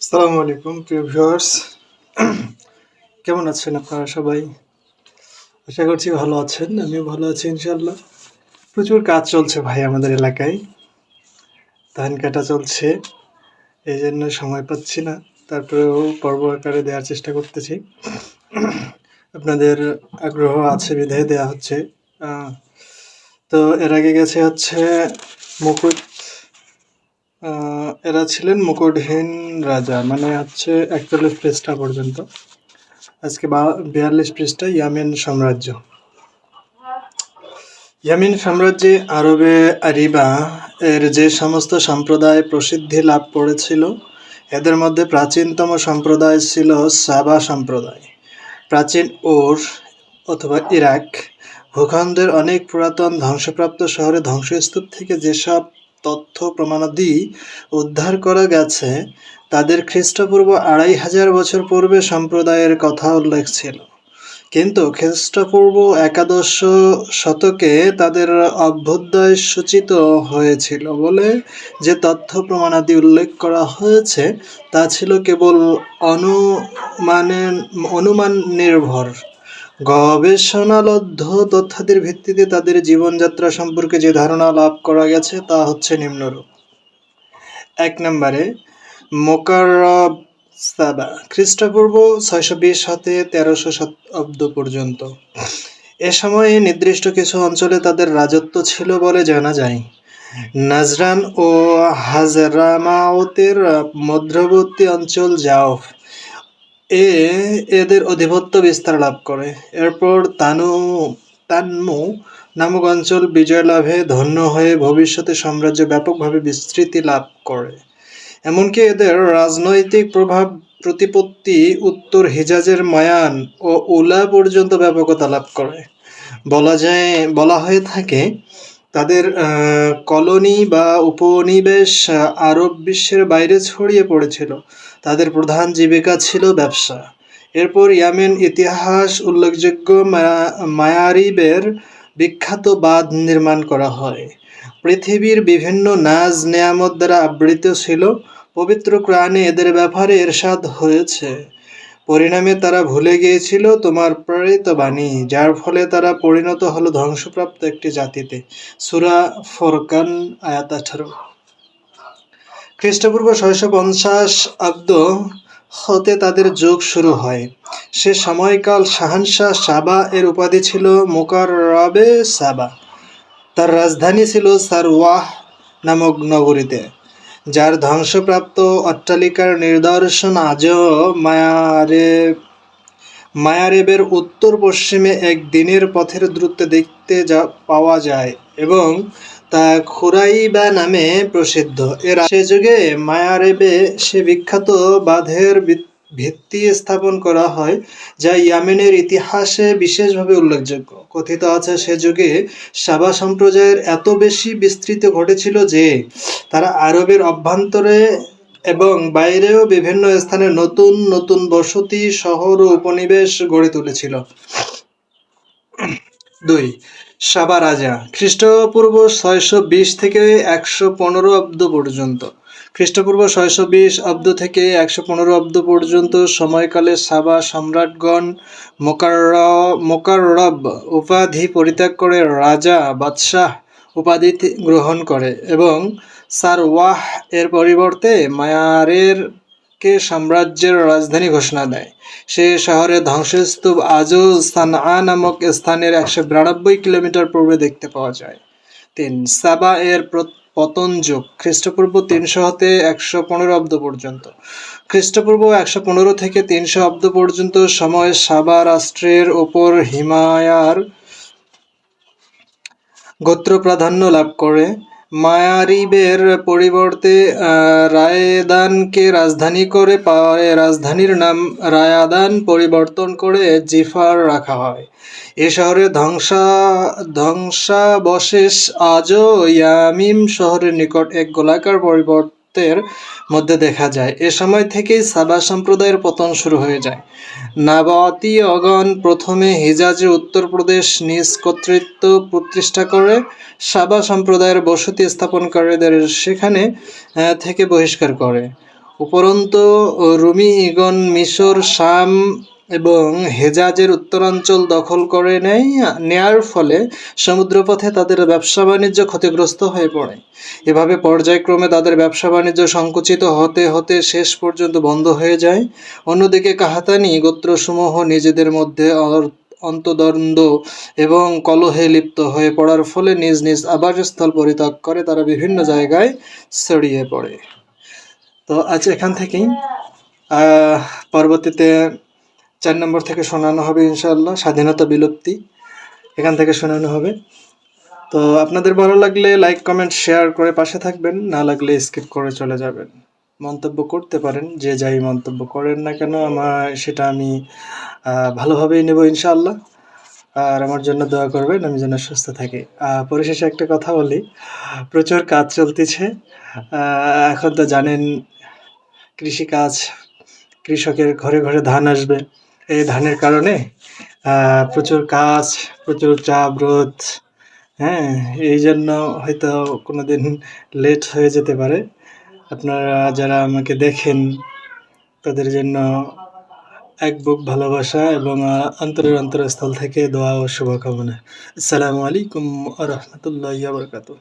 আসসালামু আলাইকুম প্রিয় ভিউয়ার্স। কেমন আছেন আপনারা সবাই? আশা করছি ভালো আছেন। আমিও ভালো আছি ইনশাআল্লাহ। প্রচুর কাজ চলছে ভাই আমাদের এলাকায়। ধান কাটা চলছে। এইজন্য সময় পাচ্ছি না। তারপরেও পর্ব আকারে দেওয়ার চেষ্টা করতেছি। আপনাদের আগ্রহ আছে বিধায় দেয়া হচ্ছে। আ তো এর আগে গেছে হচ্ছে মুকুট আ এরা ছিলেন মুকুটহীন রাজা। মানে হচ্ছে ৪১ পৃষ্ঠা পর্যন্ত। আজকে ৪২ পৃষ্ঠা ইয়ামেন সাম্রাজ্য। ইয়ামিন সাম্রাজ্যে আরবে আরিবা এর যে সমস্ত সম্প্রদায় প্রসিদ্ধি লাভ করেছিল, এদের মধ্যে প্রাচীনতম সম্প্রদায় ছিল সাবা সম্প্রদায়। প্রাচীন উর অথবা ইরাক ভূখণ্ডের অনেক পুরাতন ধ্বংসপ্রাপ্ত শহরে ধ্বংসস্তূপ থেকে যেসব তথ্য প্রমাণাদি উদ্ধার করা গেছে, তাদের খ্রিস্টপূর্ব ২৫০০ বছর পূর্বে সম্প্রদায়ের কথা উল্লেখ ছিল। কিন্তু খ্রিস্টপূর্ব একাদশ শতকে তাদের অভ্যুদয় সূচিত হয়েছিল বলে যে তথ্য প্রমাণাদি উল্লেখ করা হয়েছে, তা ছিল কেবল অনুমান নির্ভর। গবেষণালব্ধ তথ্যাদির ভিত্তিতে তাদের জীবনযাত্রা সম্পর্কে যে ধারণা লাভ করা গেছে তা হচ্ছে নিম্নরূপ। ১ নম্বরে মোকাররব সাবা, খ্রিস্টপূর্ব ৬২০ হতে ১৩০০ শতাব্দ পর্যন্ত। এ সময়ে নির্দিষ্ট কিছু অঞ্চলে তাদের রাজত্ব ছিল বলে জানা যায়। নাজরান ও হাজরামাউতের মধ্যবর্তী অঞ্চল জাওফ এদের আধিপত্য বিস্তার লাভ করে। এরপর তানমু নামক অঞ্চল বিজয় লাভে ধন্য হয়ে ভবিষ্যতে সাম্রাজ্য ব্যাপকভাবে বিস্তৃতি লাভ করে। এমনকি এদের রাজনৈতিক প্রতিপত্তি উত্তর হিজাজের মায়ান ও উলা পর্যন্ত ব্যাপকতা লাভ করে। বলা হয়ে থাকে তাদের কলোনি বা উপনিবেশ আরব বিশ্বের বাইরে ছড়িয়ে পড়েছিল। তাদের প্রধান জীবিকা ছিল ব্যবসা। এরপর ইয়ামেন ইতিহাস উল্লেখযোগ্য মায়ারিবের বিখ্যাত বাঁধ নির্মাণ করা হয়। পৃথিবীর বিভিন্ন নাজ নেয়ামত দ্বারা আবৃত ছিল। পবিত্র কোরআনে এদের ব্যাপারে ইরশাদ হয়েছে, পরিণামে তারা ভুলে গিয়েছিল তোমার প্রেরিত বাণী, যার ফলে তারা পরিণত হলো ধ্বংসপ্রাপ্ত একটি জাতিতে। সূরা ফুরকান আয়াত ১৮। খ্রিস্টপূর্ব ৬৫০ অব্দ হতে তাদের যুগ শুরু হয়। সে সময়কাল শাহানশাহ সাবা এর উপাধি ছিল মুকাররবে সাবা। তার রাজধানী ছিল সারওয়াহ নামক নগরীতে, যার ধ্বংসপ্রাপ্ত অট্টালিকার নিদর্শন আজও মায়ারেবের উত্তর পশ্চিমে এক দিনের পথের দূরত্বে দেখতে পাওয়া যায় এবং তা খুরাইবা নামে প্রসিদ্ধ। সে যুগে মায়ারেবে সে বিখ্যাত বাঁধের ভিত্তি স্থাপন করা হয়, যা ইয়ামেনের ইতিহাসে বিশেষভাবে উল্লেখযোগ্য। কথিত আছে সে যুগে সাবা সম্প্রদায়ের এত বেশি বিস্তৃতি ঘটেছিল যে তারা আরবের অভ্যন্তরে এবং বাইরেও বিভিন্ন স্থানে নতুন নতুন বসতি, শহর ও উপনিবেশ গড়ে তুলেছিল। ২. সাবা রাজা, খ্রিস্টপূর্ব ৬২০ থেকে ১১৫ অব্দ পর্যন্ত। খ্রিস্টপূর্ব ৬২০ অব্দ থেকে ১১৫ অব্দ পর্যন্ত সময়কালে সাবা সম্রাটগণ মোকাররব উপাধি পরিত্যাগ করে রাজা বাদশাহ উপাধি গ্রহণ করে এবং সারওয়াহ এর পরিবর্তে মায়ারেরকে সাম্রাজ্যের রাজধানী ঘোষণা দেয়। সে শহরের ধ্বংসস্তূপ আজও সানআ নামক স্থানের ১৯২ কিলোমিটার পূর্বে দেখতে পাওয়া যায়। ৩. সাবা এর পতন যুগ, খ্রিস্টপূর্ব ৩০০ হতে ১১৫ অব্দ পর্যন্ত। খ্রিস্টপূর্ব ১১৫ থেকে ৩০০ অব্দ পর্যন্ত সময় সাবা রাষ্ট্রের ওপর হিমায়ার গোত্র প্রাধান্য লাভ করে। মায়ারিবের পরিবর্তে রায়েদানকে রাজধানী করে পরে রাজধানীর নাম রায়াদান পরিবর্তন করে জিফার রাখা হয়। এ শহরের ধ্বংসাবশেষ আজও ইয়ামিম শহরের নিকট এক গোলাকার পর্বতের মধ্যে দেখা যায়। এ সময় থেকেই সাবা সম্প্রদায়ের পতন শুরু হয়ে যায়। নাবাতীয়গণ প্রথমে হিজাজে উত্তর প্রদেশ নিজ কর্তৃত্ব প্রতিষ্ঠা করে সাবা সম্প্রদায়ের বসতি স্থাপনকারীদের সেখানে থেকে বহিষ্কার করে। উপরন্তু রুমিগণ মিশর, শাম এবং হেজাজের উত্তরাঞ্চল দখল করে নেয়ার ফলে সমুদ্রপথে তাদের ব্যবসা-বাণিজ্য ক্ষতিগ্রস্ত হয়ে পড়ে। এভাবে পর্যায়ক্রমে তাদের ব্যবসা-বাণিজ্য সংকুচিত হতে হতে শেষ পর্যন্ত বন্ধ হয়ে যায়। অন্যদিকে কাহতানি গোত্রসমূহ নিজেদের মধ্যে অন্তর্দ্বন্দ্ব এবং কলহে লিপ্ত হয়ে পড়ার ফলে নিজ নিজ আবাসস্থল পরিত্যাগ করে তারা বিভিন্ন জায়গায় ছড়িয়ে পড়ে। তো আজ এখান থেকেই পরবর্তীতে ৪ নম্বর থেকে শোনানো হবে ইনশাআল্লাহ, স্বাধীনতা বিলুপ্তি। এখান থেকে শোনানো হবে। তো আপনাদের ভালো লাগলে লাইক, কমেন্ট, শেয়ার করে পাশে থাকবেন, না লাগলে স্কিপ করে চলে যাবেন। মন্তব্য করতে পারেন, যে যাই মন্তব্য করেন না কেন সেটা আমি ভালোভাবেই নেব ইনশাআল্লাহ। আর আমার জন্য দোয়া করবেন, আমি যেন সুস্থ থাকি। পরিশেষে একটা কথা বলি, প্রচুর কাজ চলতেছে। এখন তো জানেন কৃষিকাজ, কৃষকের ঘরে ঘরে ধান আসবে। এই ধানের কারণে প্রচুর কাজ, প্রচুর চাপ, রোদ, হ্যাঁ, এই জন্য হয়তো কোনোদিন লেট হয়ে যেতে পারে। আপনারা যারা আমাকে দেখেন তাদের জন্য এক বুক ভালোবাসা এবং অন্তরের অন্তরস্থল থেকে দোয়া ও শুভকামনা। আসসালামু আলাইকুম ওয়া রাহমাতুল্লাহি ওয়া বারাকাতুহু।